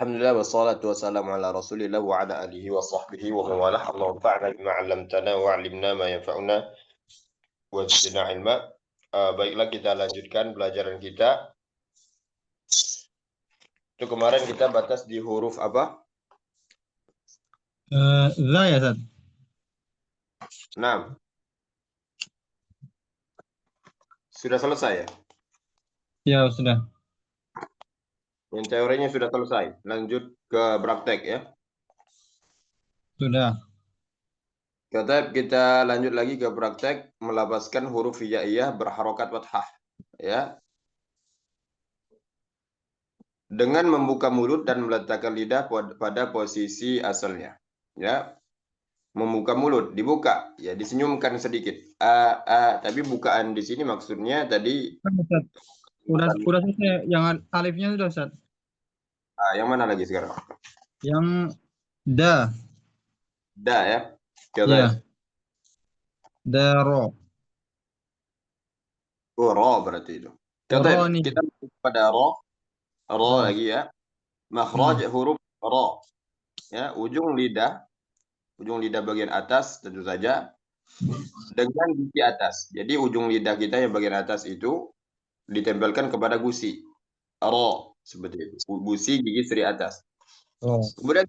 Alhamdulillah wassalatu wassalamu ala Rasulillah wa ala alihi wa sahbihi wa man walah. Allahumma fa'na bima 'allamtana wa 'allimna ma yanfa'una wa zidna ilma. Baiklah, kita lanjutkan pelajaran kita. Itu kemarin kita batas di huruf apa? Za ya, Ustaz? 6. Sudah selesai ya? Ya, sudah. Yang teorinya sudah selesai. Lanjut ke praktek ya. Sudah. Kita lanjut lagi ke praktek melapaskan huruf hijaiyah berharokat fathah ya. Dengan membuka mulut dan meletakkan lidah pada posisi asalnya. Ya. Membuka mulut, dibuka, ya disenyumkan sedikit. Tapi bukaan di sini maksudnya tadi Ustaz. Udah selesai. Yang alifnya sudah, Ustaz. yang mana lagi sekarang? Yang da. Da ya. Coba. Ya. Daro. Ro berarti itu. Ro nih. Kita pada ro lagi ya. Makhraj huruf ro. Ya, ujung lidah bagian atas tentu saja dengan gusi atas. Jadi ujung lidah kita yang bagian atas itu ditempelkan kepada gusi. Ro seperti itu. Gusi gigi seri atas. Kemudian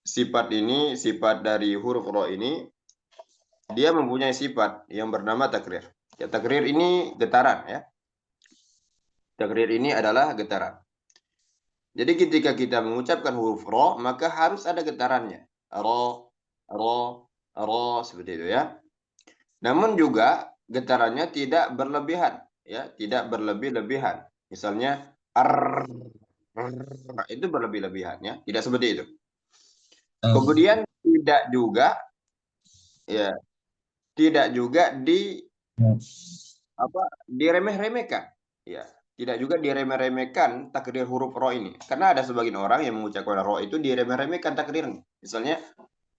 sifat dari huruf ro ini, dia mempunyai sifat yang bernama takrir. Ya, takrir ini getaran ya. Takrir ini adalah getaran. Jadi ketika kita mengucapkan huruf ro, maka harus ada getarannya. Ro, seperti itu ya. Namun juga getarannya tidak berlebihan, ya, tidak berlebih-lebihan. Misalnya itu berlebih-lebihan ya, tidak seperti itu. Kemudian tidak juga diremeh-remehkan, ya. Tidak juga diremeh-remehkan takdir huruf ro ini. Karena ada sebagian orang yang mengucapkan ro itu diremeh-remehkan takdirnya. Misalnya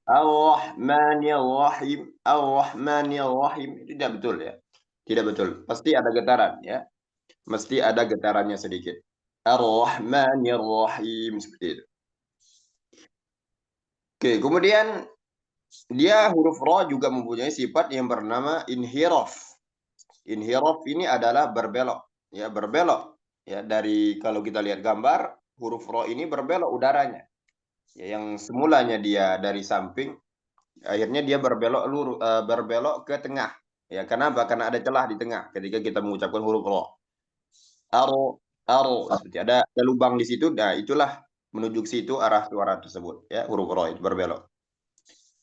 Ar-Rahmanir-Rahim, Ar-Rahmanir-Rahim, itu tidak betul ya. Tidak betul. Pasti ada getaran ya. Mesti ada getarannya sedikit. Ar-Rahmanir-Rahim, seperti itu. Oke, kemudian dia huruf ro juga mempunyai sifat yang bernama inhiraf. Inhiraf ini adalah berbelok, ya, berbelok. Ya, dari kalau kita lihat gambar, huruf ro ini berbelok udaranya. Ya, yang semulanya dia dari samping, akhirnya dia berbelok ke tengah. Ya, kenapa? Karena ada celah di tengah ketika kita mengucapkan huruf ro. Aro, seperti ada lubang di situ. Nah, itulah menuju ke situ arah suara tersebut. Ya, huruf ro itu berbelok.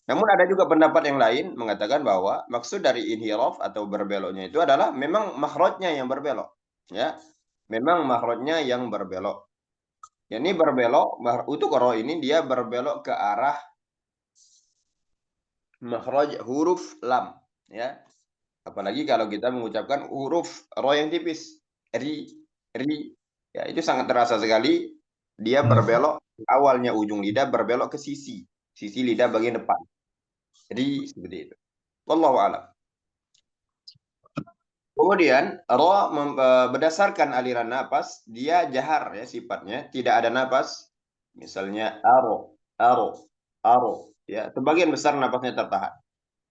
Namun ada juga pendapat yang lain mengatakan bahwa maksud dari inhiraf atau berbeloknya itu adalah memang makhrajnya yang berbelok. Ya, memang makhrajnya yang berbelok. Ya, ini berbelok, untuk ro ini dia berbelok ke arah makhraj huruf lam. Ya, apalagi kalau kita mengucapkan huruf ro yang tipis, ri, ya itu sangat terasa sekali. Dia berbelok, awalnya ujung lidah berbelok ke sisi lidah bagian depan. Jadi seperti itu. Wallahu a'lam. Kemudian ro berdasarkan aliran napas, dia jahar ya sifatnya, tidak ada napas. Misalnya aro, ya, sebagian besar napasnya tertahan.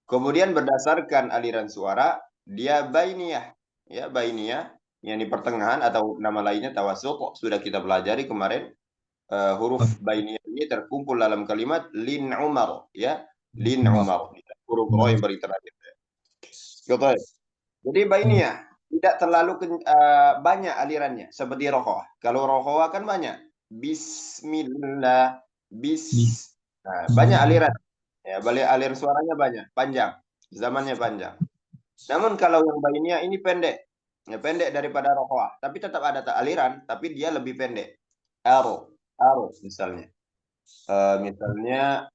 Kemudian berdasarkan aliran suara, dia bainiyah, ya, bainiyah yang di pertengahan atau nama lainnya tawassuq, sudah kita pelajari kemarin. Huruf bainiyah ini terkumpul dalam kalimat lin Umar, ya, lin Umar, huruf ro yang beri terakhir. Jadi bainiyah tidak terlalu banyak alirannya seperti rohoah. Kalau rohoah kan banyak. Bismillah, nah, banyak aliran. Ya, alir suaranya banyak, panjang, zamannya panjang. Namun kalau yang bainiyah ini pendek, ya, pendek daripada rohoah, tapi tetap ada aliran, tapi dia lebih pendek. Aro misalnya. Misalnya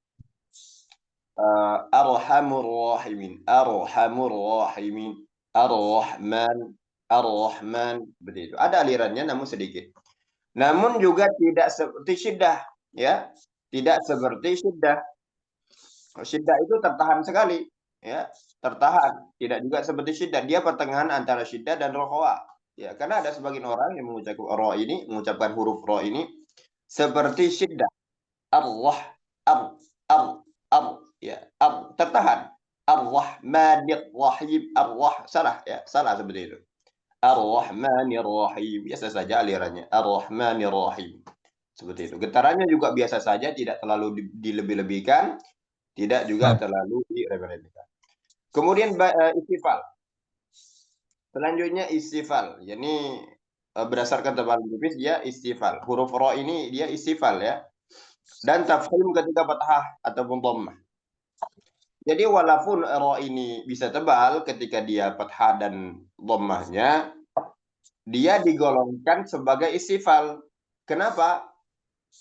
Arhamur Rahimin, Ar-Rahman, begitu. Ada alirannya namun sedikit. Namun juga tidak seperti syiddah, ya. Tidak seperti syiddah. Syiddah itu tertahan sekali, ya. Tertahan. Tidak juga seperti syiddah. Dia pertengahan antara syiddah dan rohoa. Ya, karena ada sebagian orang yang mengucapkan huruf ro ini seperti syiddah. Allah, ya, tertahan. Ar-Rahmanir Rahim, salah ya, salah seperti itu. Ar-Rahmanir Rahim, biasa saja alirannya. Ar-Rahmanir Rahim. Seperti itu. Getarannya juga biasa saja, tidak terlalu dilebih-lebihkan, tidak juga terlalu diremeh-remehkan. Kemudian istifal. Selanjutnya istifal. Jadi berdasarkan tebal tipis dia istifal. Huruf ro ini dia istifal ya. Dan tafkhim ketika fathah ataupun dhammah. Jadi walaupun ro ini bisa tebal ketika dia fathah dan dhammahnya, dia digolongkan sebagai istifal. Kenapa?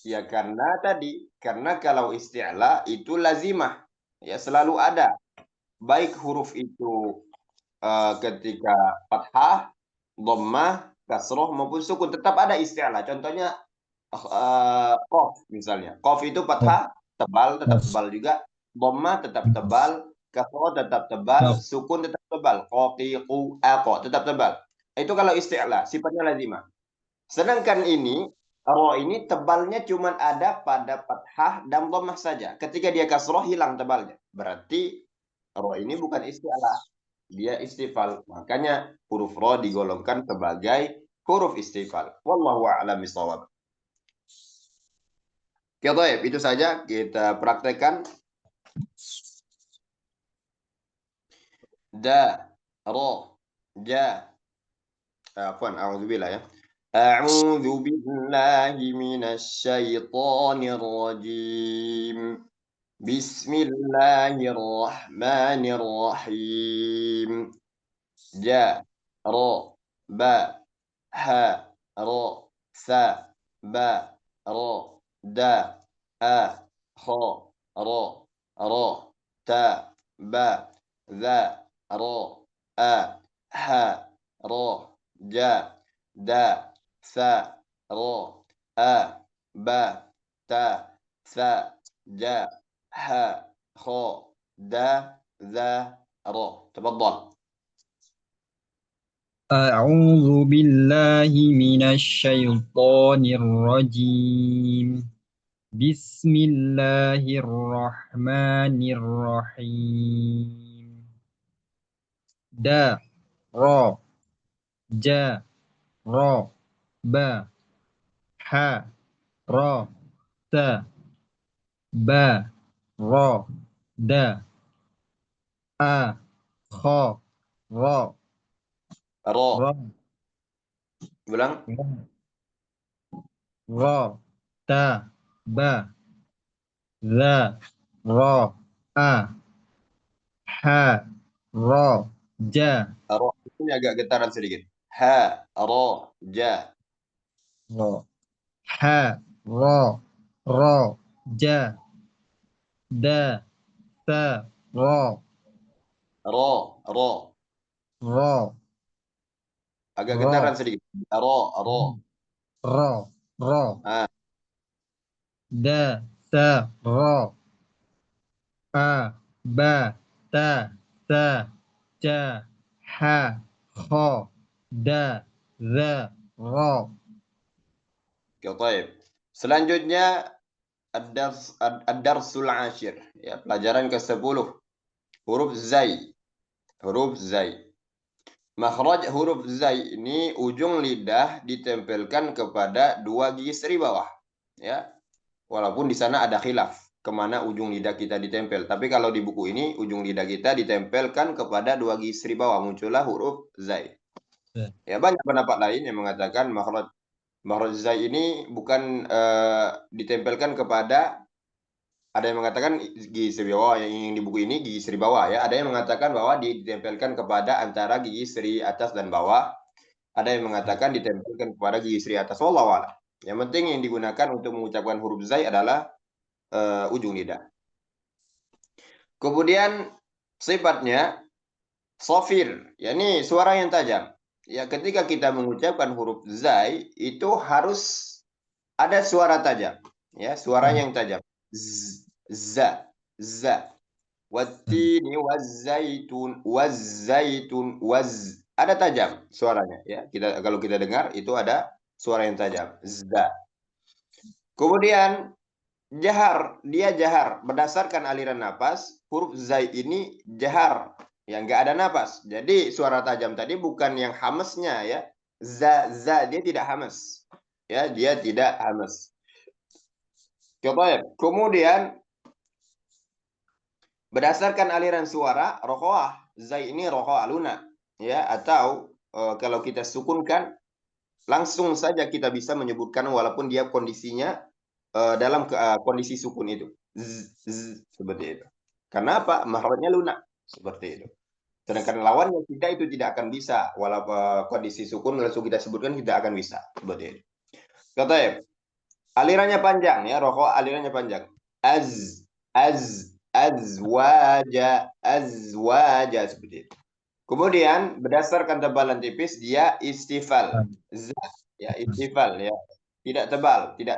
Ya karena kalau isti'la itu lazimah, ya selalu ada. Baik huruf itu ketika fathah, dhammah, kasroh maupun sukun tetap ada isti'la. Contohnya qaf misalnya. Qaf itu fathah tebal, tetap tebal juga. Dhammah tetap tebal, kasroh tetap tebal, sukun tetap tebal. Qatiqu aqo tetap tebal. Itu kalau isti'la, sifatnya lazimah. Sedangkan ini ro ini tebalnya cuma ada pada fathah dan dhammah saja. Ketika dia kasroh hilang tebalnya. Berarti ro ini bukan isti'la, dia istifal. Makanya huruf ro digolongkan sebagai huruf istifal. Wallahu a'lam bishawab. Oke, baik, itu saja kita praktekkan. Da, ro, ja. Afwan, a'udzubillah ya. A'udzu billahi minasyaitonir rajim. Bismillahirrahmanirrahim. Ja, ro, ba, ha, ro, sa, ba, ro, da, a, kho, ro, ta, ba, za, ro, a, ha, ro, ja, da, sa, ro, a, ba, ta, sa, ja, ha, kho, da, za, ro. تفضل. أعوذ بالله من الشيطان الرجيم بسم الله الرحمن الرحيم دا را جا را با حا را تا با را دا آ خا را ro. را Ulang. را تا با ذا را آ حا را جا Ro ini agak getaran sedikit. Ha, ro, ja. را حا را را جا دا ثا را Ro, ro. را Agak را getaran sedikit. Ro, ro. را را Ah, دا ثا را آ با تا ثا جا حا خا دا ذا را oke, baik. Selanjutnya ad-darsul ashir, ya, pelajaran ke-10. Huruf zai. Huruf zai. Makhraj huruf zai ini ujung lidah ditempelkan kepada dua gigi seri bawah, ya. Walaupun di sana ada khilaf kemana ujung lidah kita ditempel. Tapi kalau di buku ini ujung lidah kita ditempelkan kepada dua gigi seri bawah, muncullah huruf zai. Ya, banyak pendapat lain yang mengatakan makhraj zai ini bukan ditempelkan kepada, ada yang mengatakan gigi seri bawah, yang di buku ini gigi seri bawah ya. Ada yang mengatakan bahwa ditempelkan kepada antara gigi seri atas dan bawah. Ada yang mengatakan ditempelkan kepada gigi seri atas. Wallahu a'lam. Yang penting yang digunakan untuk mengucapkan huruf zai adalah ujung lidah. Kemudian sifatnya sofir, yakni suara yang tajam. Ya, ketika kita mengucapkan huruf zai itu harus ada suara tajam, ya, suara yang tajam. Z, za, za. Wattini wazzaitun, wazzaitun, waz. Ada tajam suaranya, ya. Kalau kita dengar itu ada suara yang tajam. Za. Kemudian jahar, dia jahar berdasarkan aliran napas, huruf zai ini jahar, ya nggak ada napas. Jadi suara tajam tadi bukan yang hamesnya ya, za dia tidak hames, ya dia tidak hames. Coba. Kemudian berdasarkan aliran suara, rokoah, zai ini rokoah luna, ya atau kalau kita sukunkan langsung saja kita bisa menyebutkan walaupun dia kondisinya dalam kondisi sukun itu. Seperti itu. Karena apa? Mahrajnya lunak. Seperti itu. Sedangkan lawannya kita itu tidak akan bisa. Walaupun kondisi sukun langsung kita sebutkan tidak akan bisa. Seperti itu. Kata alirannya panjang ya. Rokok alirannya panjang. Azwaja. Seperti itu. Kemudian berdasarkan tebalan tipis dia istifal. Ya, istifal ya. Tidak tebal, tidak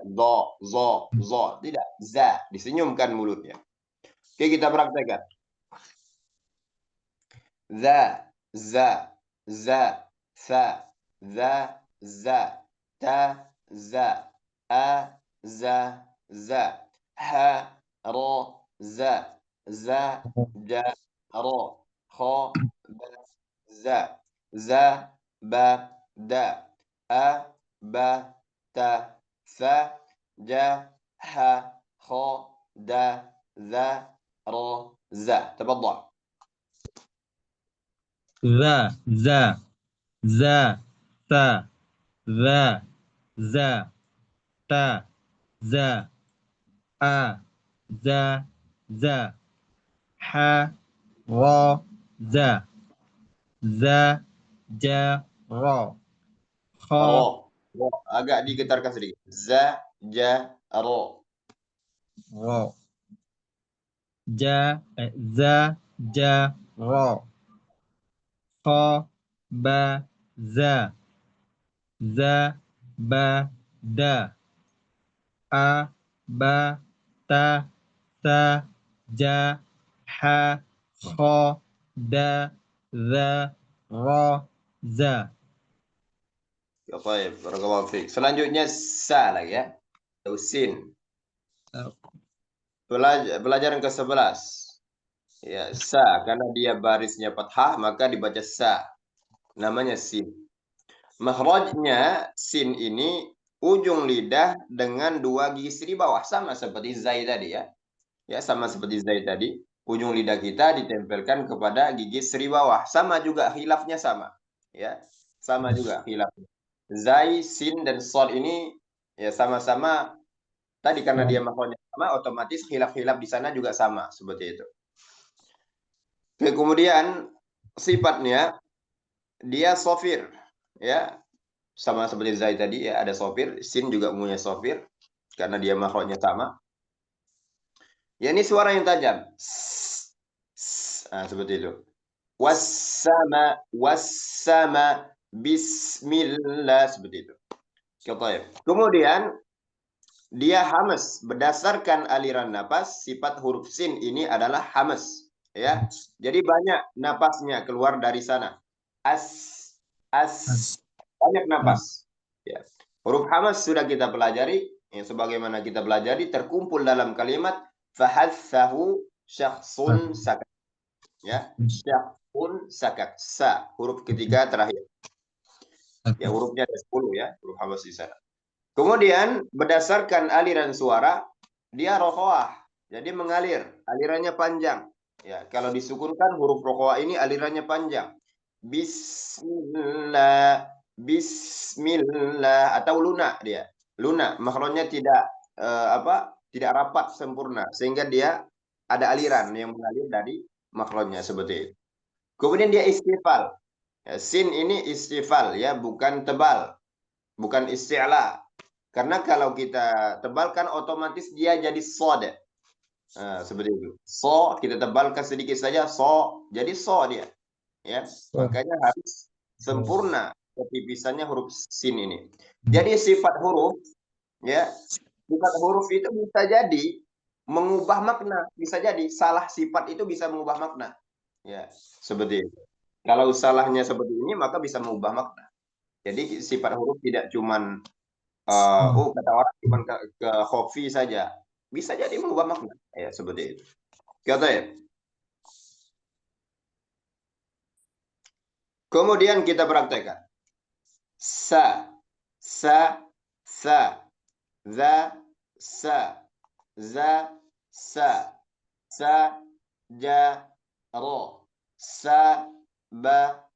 zo, tidak za, disenyumkan mulutnya. Oke, kita praktekkan. Za, za, sa, za, ta, za, a, za, ha, ro, za, ja, ro, kho, za, ba, da, a, ba, ta, ث ج ح خ د ذ ر ز. تفضل. ذا تا ذا تا ذا ذا ح را ذا جا را خا ro agak digetarkan sedikit. Za ja ro. را ذا جا را خا با ذا با دا a ba ta sa ja ha kho da za ra za. Ya, baik. Barakallahu fiik. Selanjutnya sa lagi ya. Atau sin. Pelajaran ke-11. Ya, sa karena dia barisnya fathah maka dibaca sa. Namanya sin. Makhrajnya sin ini ujung lidah dengan dua gigi di bawah sama seperti zai tadi ya. Ya, sama seperti zai tadi. Ujung lidah kita ditempelkan kepada gigi seri bawah. Sama juga khilafnya sama. Ya, sama juga khilafnya. Zai, sin, dan shad ini ya sama-sama tadi karena dia makhrajnya sama, otomatis khilaf-khilaf di sana juga sama seperti itu. Oke, kemudian sifatnya dia sofir ya. Sama seperti zai tadi ya, ada sofir, sin juga punya sofir karena dia makhrajnya sama. Ya, ini suara yang tajam. Nah, seperti itu. Wassama, bismillah, seperti itu. Kemudian dia hamas berdasarkan aliran napas. Sifat huruf sin ini adalah hamas, ya. Jadi banyak napasnya keluar dari sana. Banyak napas. Ya. Huruf hamas sudah kita pelajari, ya, sebagaimana kita pelajari terkumpul dalam kalimat fahassahu syakhsun sakat. Ya, syakhsun sakat. Sa, huruf ketiga terakhir. Ya, hurufnya ada 10 ya, huruf hamas di sana. Kemudian berdasarkan aliran suara dia rokoah. Jadi mengalir, alirannya panjang. Ya, kalau disukunkan huruf rokoah ini alirannya panjang. Bismillah, bismillah atau lunak dia. Lunak, makhrajnya tidak tidak rapat sempurna sehingga dia ada aliran yang mengalir dari makhrajnya seperti itu. Kemudian dia istifal. Ya, sin ini istifal ya, bukan tebal. Bukan isti'la. Karena kalau kita tebalkan otomatis dia jadi shad. Nah, seperti itu. So kita tebalkan sedikit saja so jadi so dia. Ya, makanya harus sempurna ketipisannya huruf sin ini. Jadi sifat huruf ya, sifat huruf itu bisa jadi mengubah makna, bisa jadi salah sifat itu bisa mengubah makna. Ya, seperti itu. Kalau salahnya seperti ini maka bisa mengubah makna. Jadi sifat huruf tidak cuman kata orang cuma ke khofi saja. Bisa jadi mengubah makna. Ya, seperti itu. Kata ya. Kemudian kita praktekkan. Sa, sa, sa, za, sa, za, sa, sa, ja, ro, sa, ba,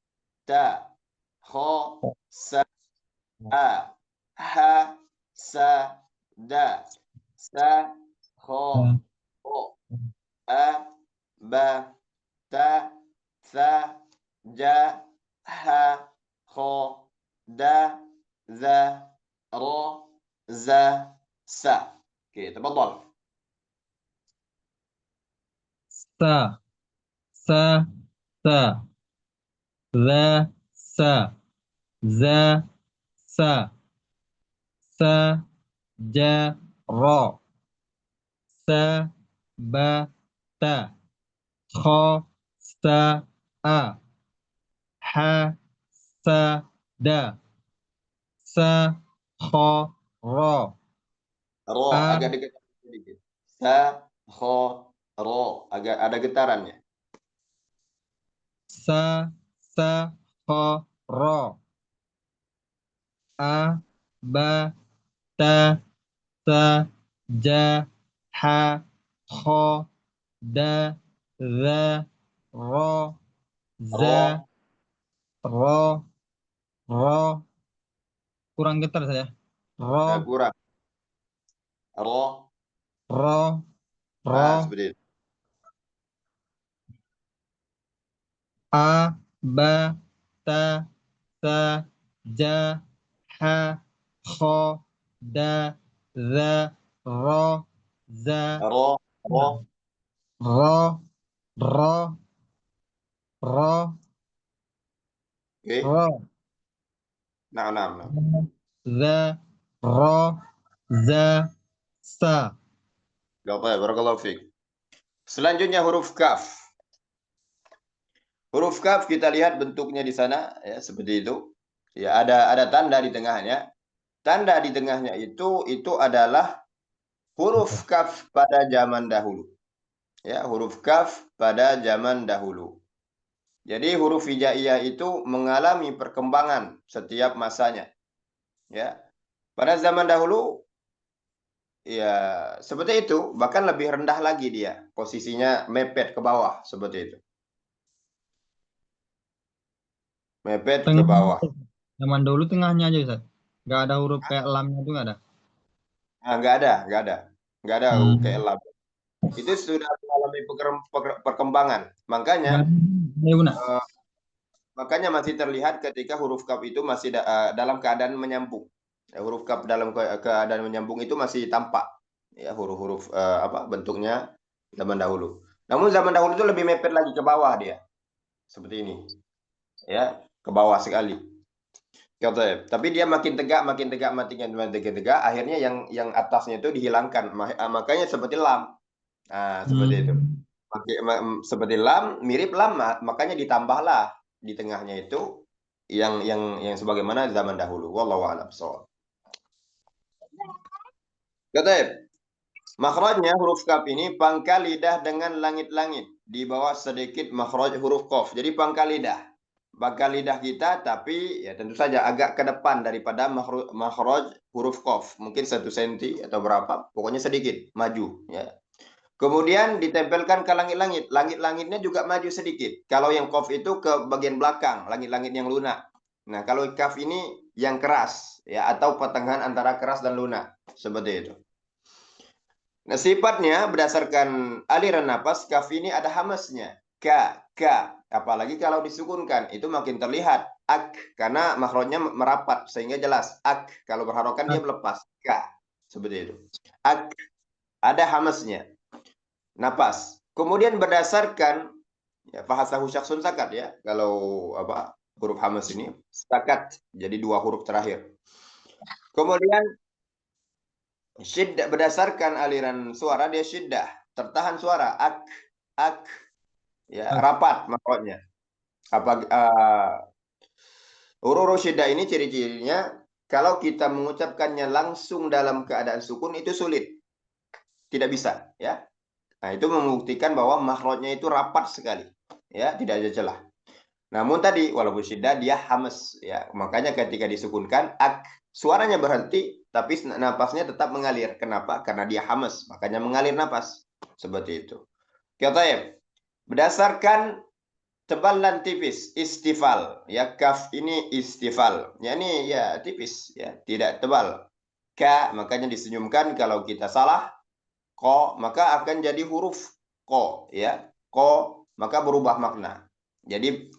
ta, kho, sa, a, ha, sa, da, sa, kho, ho, a, ba, ta, sa, ja, ha, kho, da, za, ro, za, sa. Oke, tafadhal. Sa, sa, sa, za, sa, za, sa, sa, ja, ro, sa, ba, ta, kho, sa, a, ha, sa, da, sa, kho, ro, Ro a, agak dekat sedikit. Sa, kho, ro agak ada getarannya. sa, sa, kho, ro, a, ba, ta, sa, ja, ha, kho, da, za, ro, za, Ro ro, ro, kurang getar saya. Ro, kurang. Ro, ro, ro, nah seperti itu. a, ba, ta, sa, ja, ha, kho, da, za, ro, za, Ro, ro, ro, ro, ro, oke. ro, Nah. za, ro, za, sa. Gak apa ya, barakallahu fiik. Selanjutnya huruf kaf. Huruf kaf kita lihat bentuknya di sana ya seperti itu. Ya ada tanda di tengahnya. Tanda di tengahnya itu adalah huruf kaf pada zaman dahulu. Ya, huruf kaf pada zaman dahulu. Jadi huruf hijaiyah itu mengalami perkembangan setiap masanya. Ya, pada zaman dahulu ya seperti itu, bahkan lebih rendah lagi dia, posisinya mepet ke bawah seperti itu. Mepet ke Tengah, bawah. zaman dulu tengahnya aja Ustaz. Nggak ada huruf kayak lamnya itu nggak ada. Nah, nggak ada kayak Hmm. lab. Itu sudah mengalami perkembangan. Makanya Nggak ada. Ya, benar. eh, makanya masih terlihat ketika huruf kaf itu masih dalam keadaan menyambung. Ya, huruf kaf dalam keadaan menyambung itu masih tampak. Ya, huruf-huruf apa bentuknya zaman dahulu. Namun zaman dahulu itu lebih mepet lagi ke bawah dia. Seperti ini. Ya, ke bawah sekali. Tapi dia makin tegak, makin tegak. Akhirnya yang atasnya itu dihilangkan. Makanya seperti lam. Nah, seperti itu. Hmm. Seperti lam, mirip lam, makanya ditambahlah di tengahnya itu yang sebagaimana zaman dahulu. Wallahu a'lam bishawab. Kata makhrajnya huruf kaf ini pangkal lidah dengan langit-langit di bawah sedikit makhraj huruf qaf. Jadi pangkal lidah. Pangkal lidah kita tapi ya tentu saja agak ke depan daripada makhraj huruf qaf. Mungkin 1 senti atau berapa, pokoknya sedikit maju ya. Kemudian ditempelkan ke langit-langit. Langit-langitnya juga maju sedikit. Kalau yang qaf itu ke bagian belakang, langit-langit yang lunak. Nah, kalau kaf ini yang keras ya atau pertengahan antara keras dan lunak. Seperti itu. Nah, sifatnya berdasarkan aliran napas, kaf ini ada hamasnya. Ka. Apalagi kalau disukunkan, itu makin terlihat. Ak, karena makhrajnya merapat, sehingga jelas. Ak, kalau berharokan dia melepas. Ka, seperti itu. Ak, ada hamasnya. Napas. Kemudian berdasarkan, ya, fahasahu syaksun sakat ya. Kalau apa huruf hamas ini, sakat. Jadi 2 huruf terakhir. Kemudian syiddah berdasarkan aliran suara dia syiddah, tertahan suara ak ya rapat maksudnya. Apa huruf syiddah ini ciri-cirinya kalau kita mengucapkannya langsung dalam keadaan sukun itu sulit. Tidak bisa, ya. Nah, itu membuktikan bahwa makhrajnya itu rapat sekali. Ya, tidak ada celah. Namun tadi walaupun syiddah dia hamas ya. Makanya ketika disukunkan suaranya berhenti tapi napasnya tetap mengalir. Kenapa? Karena dia hamas, makanya mengalir napas. Seperti itu. Oke, berdasarkan tebal dan tipis, istifal ya, kaf ini istifal. Ya ini ya tipis ya, tidak tebal. Ka makanya disenyumkan kalau kita salah. Ko maka akan jadi huruf ko ya. Ko maka berubah makna. Jadi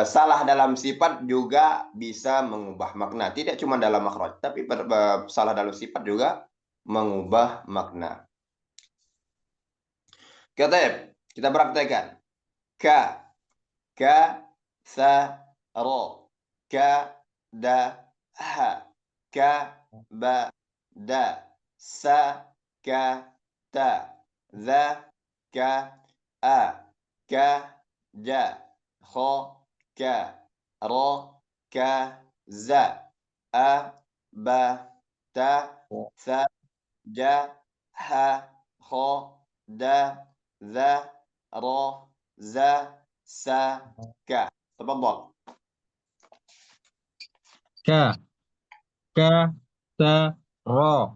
salah dalam sifat juga bisa mengubah makna. Tidak cuma dalam makhraj, tapi salah dalam sifat juga mengubah makna. Kita praktekkan. Ka, sa, ro. Ka, da, ha. Ka, ba, da. Sa, ka, ta. Za, ka, a. Ka, ja. Kho, ka, ro, ka, za, a, ba, ta, sa, ja, ha, kho, da, za, ro, za, sa, ka. تفضل. Ka, sa, ro.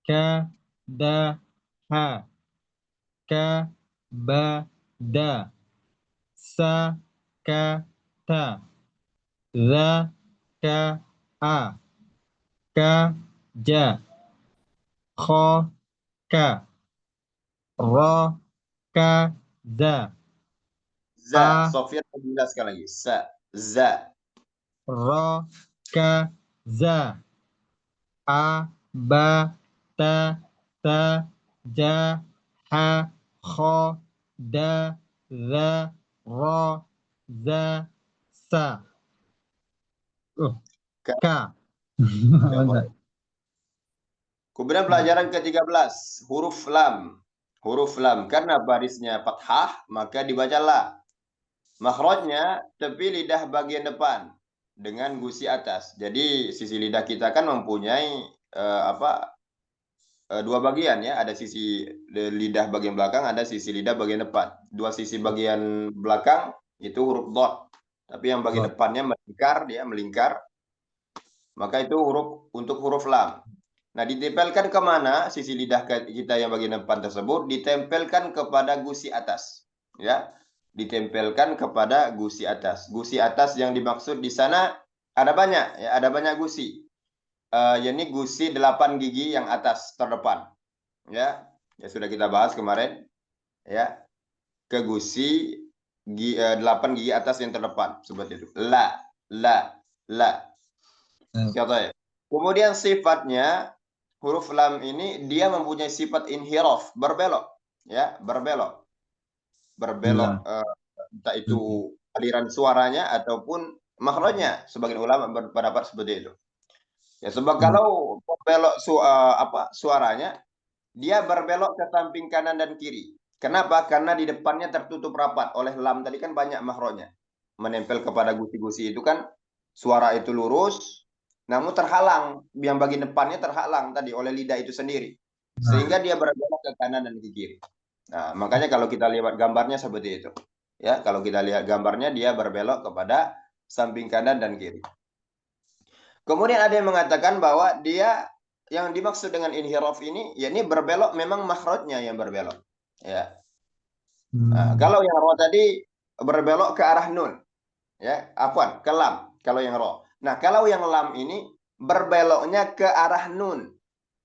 Ka, da, ha. Ka, ba, da. Sa, ka, ta. Za, ka, a. Ka, ja. Kho, ka. Ro, ka, za. Za, A, Sofyan menjelaskan lagi. Sa, za. ro, ka, za. A, ba, ta, ta, ja, ha, kho, da, za, ro, za, sa. Ka. Ka. Ya, baik. Kemudian pelajaran ke-13, huruf lam. Huruf lam karena barisnya fathah maka dibaca la. Makhrajnya tepi lidah bagian depan dengan gusi atas. Jadi sisi lidah kita kan mempunyai dua bagian ya. Ada sisi lidah bagian belakang, ada sisi lidah bagian depan. Dua sisi bagian belakang itu huruf dot. Tapi yang bagian depannya melingkar, dia melingkar. Maka itu untuk huruf lam. Nah, ditempelkan kemana sisi lidah kita yang bagian depan tersebut? Ditempelkan kepada gusi atas. Ya, ditempelkan kepada gusi atas. Gusi atas yang dimaksud di sana ada banyak, ya, ada banyak gusi. Yakni gusi 8 gigi yang atas terdepan. Ya, ya sudah kita bahas kemarin. Ya, ke gusi 8 gigi atas yang terdepan seperti itu. La, la. Katanya. Kemudian sifatnya huruf lam ini dia mempunyai sifat inhiraf, berbelok, ya, berbelok, entah itu aliran suaranya ataupun makhrajnya. Sebagian ulama berpendapat seperti itu. Ya, sebab kalau berbelok suaranya, dia berbelok ke samping kanan dan kiri. Kenapa? Karena di depannya tertutup rapat oleh lam tadi kan banyak makhrajnya. Menempel kepada gusi-gusi itu kan suara itu lurus, namun terhalang, yang bagian depannya terhalang tadi oleh lidah itu sendiri. Sehingga dia berbelok ke kanan dan ke kiri. Nah, makanya kalau kita lihat gambarnya seperti itu. Ya, kalau kita lihat gambarnya dia berbelok kepada samping kanan dan kiri. Kemudian ada yang mengatakan bahwa dia yang dimaksud dengan inhiraf ini, yakni berbelok memang makhrajnya yang berbelok. Ya. Nah, kalau yang ro tadi berbelok ke arah nun. Ya, afwan, ke lam kalau yang ro. Nah, kalau yang lam ini berbeloknya ke arah nun.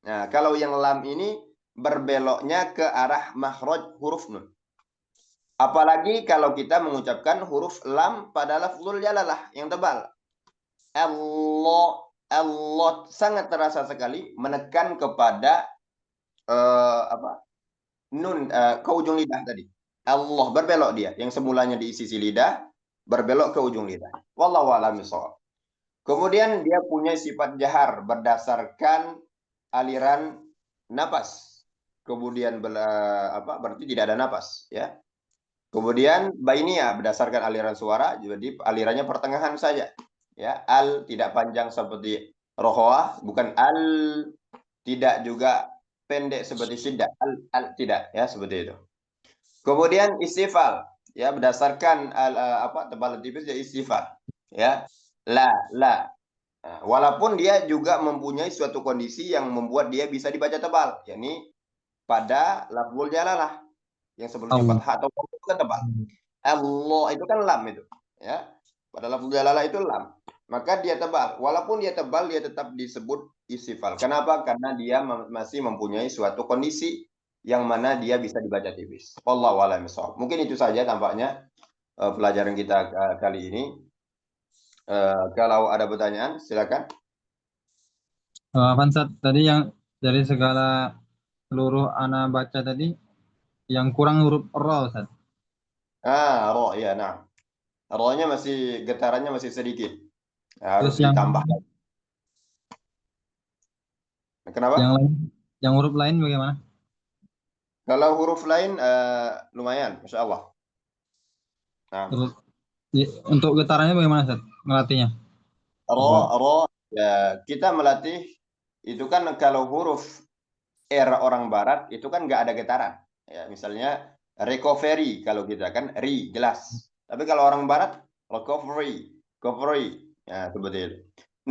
Nah, kalau yang lam ini berbeloknya ke arah makhraj huruf nun. Apalagi kalau kita mengucapkan huruf lam pada lafzul jalalah yang tebal. Allah sangat terasa sekali menekan kepada nun ke ujung lidah tadi. Allah berbelok dia yang semulanya di sisi lidah berbelok ke ujung lidah. Wallahu a'lam bishawab. Kemudian dia punya sifat jahar berdasarkan aliran napas. Kemudian berarti tidak ada napas ya. Kemudian bainiyah berdasarkan aliran suara, jadi alirannya pertengahan saja. Ya, al tidak panjang seperti Rohoah, bukan al, tidak juga pendek seperti syiddah, al tidak, ya seperti itu. Kemudian istifal, ya berdasarkan tebal tipis jadi istifal, ya la. Nah, walaupun dia juga mempunyai suatu kondisi yang membuat dia bisa dibaca tebal, yakni pada lafzul jalalah yang sebelumnya Allah. fathah atau itu kan tebal. Allah itu kan lam itu, ya. Pada lafzul jalalah itu lam. Maka dia tebal. Walaupun dia tebal, dia tetap disebut istifal. Kenapa? Karena dia masih mempunyai suatu kondisi yang mana dia bisa dibaca tipis. Wallahu a'lam bishawab. Mungkin itu saja tampaknya pelajaran kita kali ini. Kalau ada pertanyaan, silakan. Kan Sat, tadi yang dari segala seluruh ana baca tadi yang kurang huruf ro, Sat. Ro, ya, nah. Ro-nya masih, getarannya masih sedikit. Terus Harus ditambah. yang Kenapa? lain, yang huruf lain bagaimana? Kalau huruf lain lumayan, Masya Allah. Nah, Terus untuk getarannya bagaimana, Sat? Ngelatihnya? Apa? ro, ya, kita melatih itu kan kalau huruf R orang barat itu kan nggak ada getaran. Ya, misalnya recovery kalau kita kan ri jelas. Tapi kalau orang barat recovery, ya seperti itu.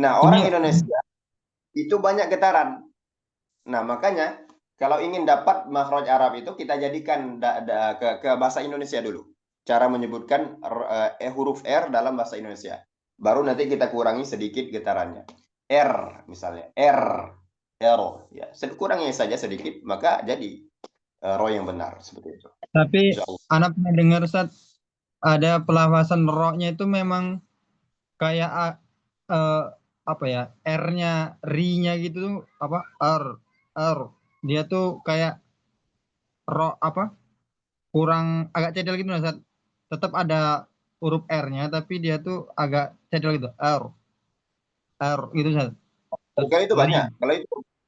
Nah, orang Ini Indonesia itu banyak getaran. Nah, makanya kalau ingin dapat makhraj Arab itu kita jadikan ke bahasa Indonesia dulu. Cara menyebutkan huruf R dalam bahasa Indonesia. Baru nanti kita kurangi sedikit getarannya. R misalnya, R, ya. Kurangnya saja sedikit, maka jadi ro yang benar seperti itu. tapi Insya Allah. anak pernah dengar, Sat, ada pelafasan ro-nya itu memang kayak apa ya, R-nya, ri-nya gitu tuh apa, R. Dia tuh kayak ro apa, kurang agak cedel gitu, Sat. Tetap ada huruf R-nya tapi dia tuh agak cedel gitu, R gitu, Sat. Kalau itu Ri. banyak.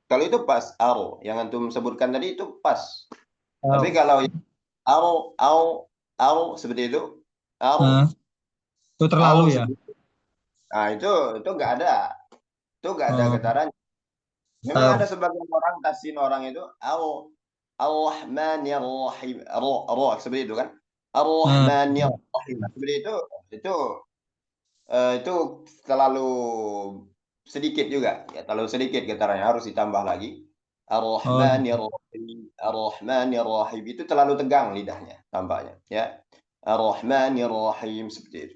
Kalau itu pas aro yang antum sebutkan tadi itu pas. Tapi R. kalau aro, aro seperti itu, Nah, aro, itu terlalu aro ya. nah, itu nggak ada Oh, getaran. Memang ada R. sebagian orang tasin orang itu Ar-Rahmanir Rahim, ro seperti itu kan. Nah, Ar-Rahmanir Rahim. Seperti itu terlalu sedikit juga, ya terlalu sedikit getarannya, harus ditambah lagi. oh, Ar-Rahmanir Rahim, Ar-Rahmanir Rahim itu terlalu tegang lidahnya tampaknya, ya. Ar-Rahmanir Rahim seperti itu.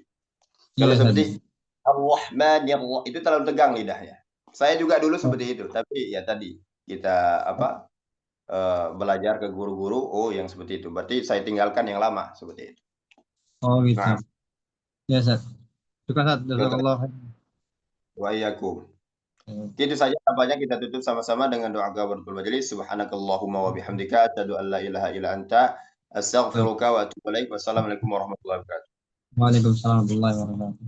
Kalau iya, Sat. seperti Ar-Rahmanir itu terlalu tegang lidahnya. Saya juga dulu Oh, seperti itu, tapi ya tadi kita belajar ke guru-guru, oh yang seperti itu. Berarti saya tinggalkan yang lama seperti itu. oh gitu. Nah, Ya, Sat. Juga, Sat. betul. Jazakallah. Wa iyyakum. Itu saja tampaknya kita tutup sama-sama dengan doa kafaratul majelis. Subhanakallahumma wa bihamdika asyhadu an la ilaha illa anta astaghfiruka wa atubu ilaik. Wassalamualaikum warahmatullahi wabarakatuh. Waalaikumsalam warahmatullahi wabarakatuh.